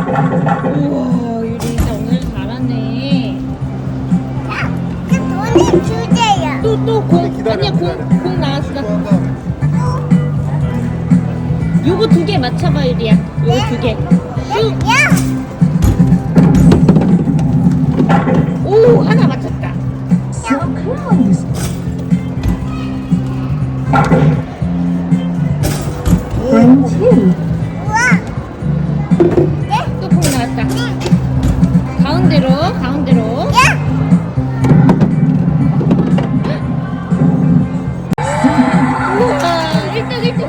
우와, 유리 진짜 오늘 잘하네. 돈을 주세요. 또 공. 아니야, 공 나왔어. 요거 2개 맞춰봐, 유리야. 요거 2개. 슉. 오, 하나 맞췄다. 또 공 나왔다. 가운데로. 우와, 1등.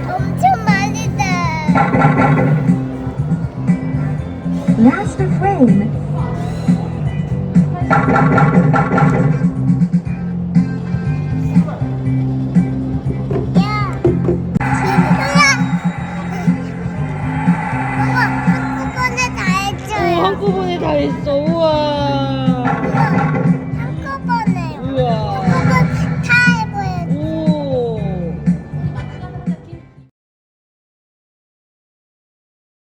엄청 많이다. Last frame. 야, 엄마, 한꺼번에 다 했어요. 한꺼번에 다 했어. 우와.